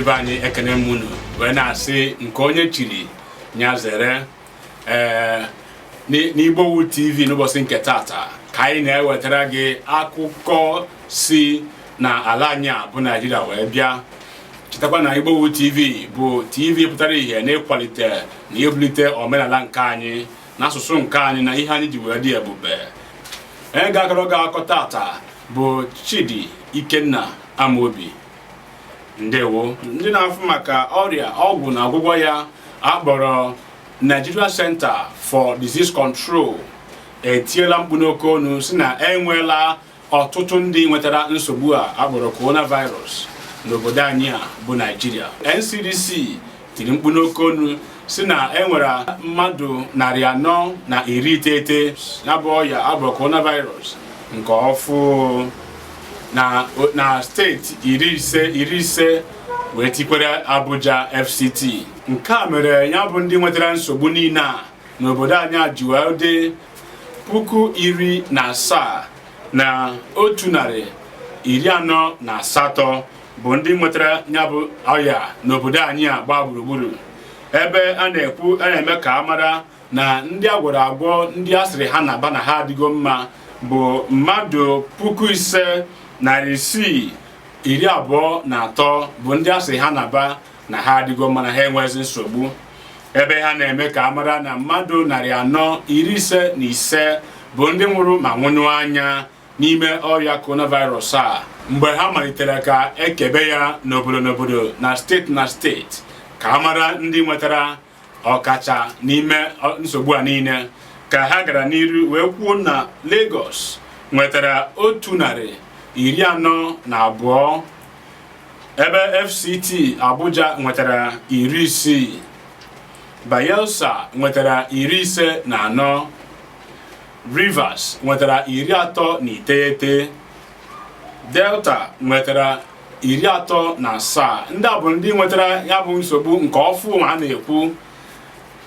ndebanye ekene munu we na-asị nke onye chiri nya zere n'Igbowood TV n'ụbọchị nke tata ka anyị na-ewetara gị akụkọ si na ala anyị bụ Naịjirịa wee bịa. Chetakwa na Igbowood TV bụ TV pụtara ihe n'ịkwalite na ibulite omenala nke anyị n'asụsụ nke anyị na ihe anyị ji wee dị ebube. Onye ga-akọrọ gị akụkọ tata bụ Chidi Ikenna Amobi. Ndewo. Ndị na-afụ maka ọrịa ọgwụ na ọgwụgwọ ya akpọrọ Nigeria Center for Disease Control etiela mkpu n'oke ọnụ si na enweela ọtụtụ ndị nwetara nsogbu a akpọrọ coronavirus n'obodo anyị a bụ Nigeria. NCDC tiri mkpu n'oke ọnụ si na enwere mmadụ 490 ya bụ ọya akpọrọ coronavirus nke ọfụ na steeti 50 wee tikwere Abuja FCT. Nke a mere ya bụ ndị nwetara nsogbu niile a n'obodo anyị ji wee dị 17,148 bụ ndị nwetara ya bụ ọya n'obodo anyị a gbaa gburugburu. Ebe a na-eme ka amara na ndị agwọrọ agwọ ndị a sịrị ha na-aba na ha adịgo mma bụ mmadụ 5,623 bụ ndị a sịrị ha na-aba na ha adịgo mma na ha enwezi nsogbu. Ebe ha na-eme ka amara na mmadụ 455 bụ ndị nwụrụ ma nwụnyụ anya n'ime ọrịa coronavirus a mgbe ha malitere ka ekebe ya n'obodo na steeti ka amara ndị nwetara ọkacha n'ime nsogbu a niile. Ka ha gara n'iru wee kwuo na Lagos nwetara 142, ebe FCT Abuja nwetara 60, Bayelsa nwetara 54, Rivers nwetara 39, Delta nwetara 37. Ndị a bụ ndị nwetara ya bụ nsogbu nke ọfụ ma a na-ekwu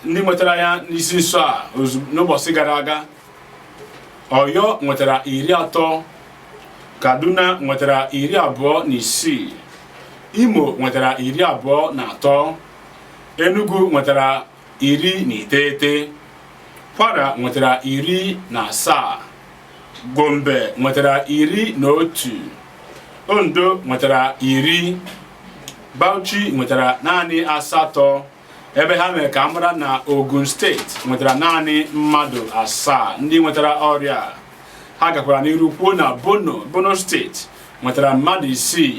ndị nwetara ya n'isi nso a n'ụbọchị gara aga. Ọyọ nwetara 30, Kaduna nwetara 26, Imo nwetara 23, Enugu nwetara 19, Kwara nwetara 17, Gombe nwetara 11, Ondo nwetara 10, Bauchi nwetara naanị 8. Ebe ha mere ka amara na Ogun steeti nwetara naanị mmadụ 7 ndị nwetara ọrịa. Ha gakwara n'iru kwuo na Bono steeti nwetara mmadụ 6,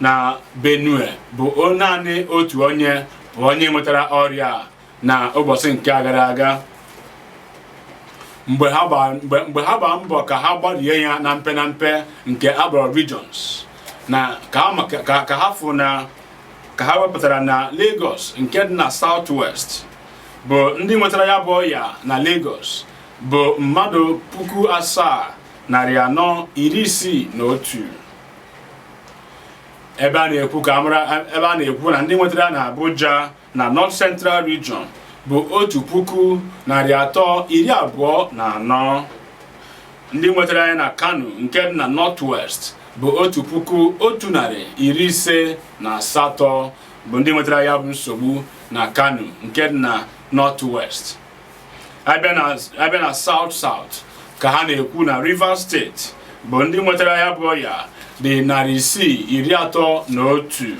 na Benue bụ naanị otu onye bụ onye nwetara ọrịa na ụbọchị nke gara aga. Mgbe ha gbaa mbọ ka ha gbarie ya na mpe nke akpọrọ regions na ka ha fụ na ka ha wepụtara na Lagos nke dị na Southwest bụ ndị nwetara ya bụ ọya na Lagos bụ mmadụ 7,461. Ebe a na-ekwu na ndị nwetara na Abuja na North Central Region bụ 1,324. Ndị nwetara ya na Kano nke dị na Northwest bụ 1,158 bụ ndị nwetara ya bụ nsogbu na Kano nke dị na Northwest. Abịa na South ka ha na-ekwu na Rivers State bụ ndị nwetara ya bụ ọya dị 631.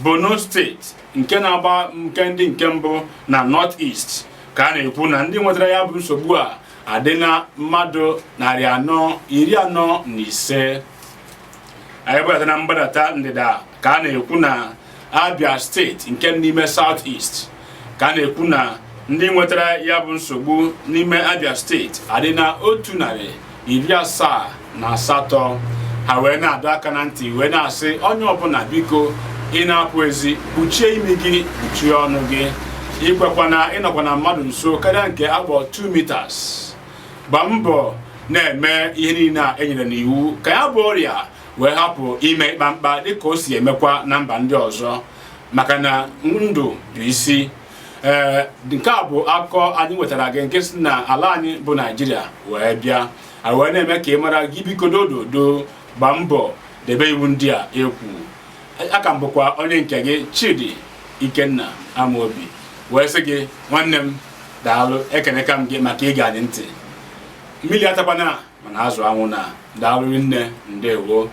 Borno State nke na-agba ndị nke mbụ na North East ka a na-ekwu na ndị nwetara ya bụ nsogbu a adị na mmadụ 445. Anyị bụrata na mgbadata ndịda ka a na-ekwu na Abia State nke n'ime South East ka a na-ekwu na ndị nwetara ya bụ nsogbu n'ime Abia State adị na 178. Ha wee na-adọ aka na ntị wee na-asị onye ọbụla biko ị na-apụ ezi kpuchie imi gị, kpuchie ọnụ gị, ịnọkwa na mmadụ nso karịa nke akpọ 2 meters. Gbaa mbọ na-eme ihe niile a enyere n'iwu ka ya bụ ọrịa wee hapụ ime ịkpamkpa dịka o si emekwa na mba ndị ọzọ, maka na ndụ bụ isi. Nke a bụ akụkọ anyị nwetara gị nke si na ala anyị bụ Naịjirịa wee bịa. Wee na-eme ka ị mara gị biko dododo gbaa mbọ debe iwu ndị a ekwu. aka m bụkwa onye nke gị Chidi Ikenna Amobi wee sị gị nwanne m daalụ ekeneka m gị maka ige anyị ntị. Mmiri atakwana mana azụ anwụ na daalụ nne ndewo.